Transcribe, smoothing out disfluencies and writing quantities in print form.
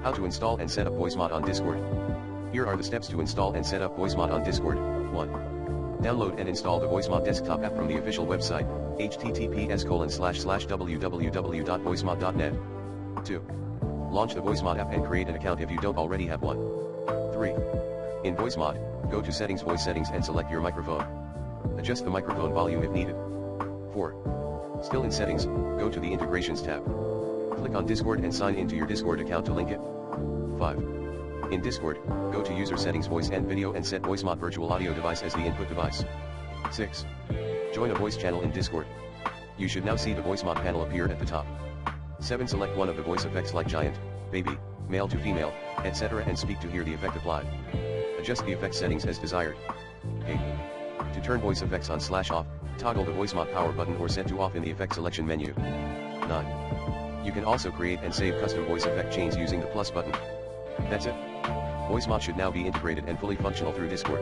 How to install and set up Voicemod on Discord. Here are the steps to install and set up Voicemod on Discord. 1. Download and install the Voicemod desktop app from the official website, https://www.voicemod.net. 2. Launch the Voicemod app and create an account if you don't already have one. 3. In Voicemod, go to Settings, Voice Settings and select your microphone. Adjust the microphone volume if needed. 4. Still in Settings, go to the Integrations tab. Click on Discord and sign into your Discord account to link it. 5. In Discord, go to User Settings, Voice and Video and set Voicemod Virtual Audio Device as the input device. 6. Join a voice channel in Discord. You should now see the Voicemod panel appear at the top. 7. Select one of the voice effects like giant, baby, male to female, etc. and speak to hear the effect applied. Adjust the effect settings as desired. 8. To turn voice effects on/off, toggle the Voicemod power button or set to off in the effect selection menu. 9. You can also create and save custom voice effect chains using the plus button. That's it. Voicemod should now be integrated and fully functional through Discord.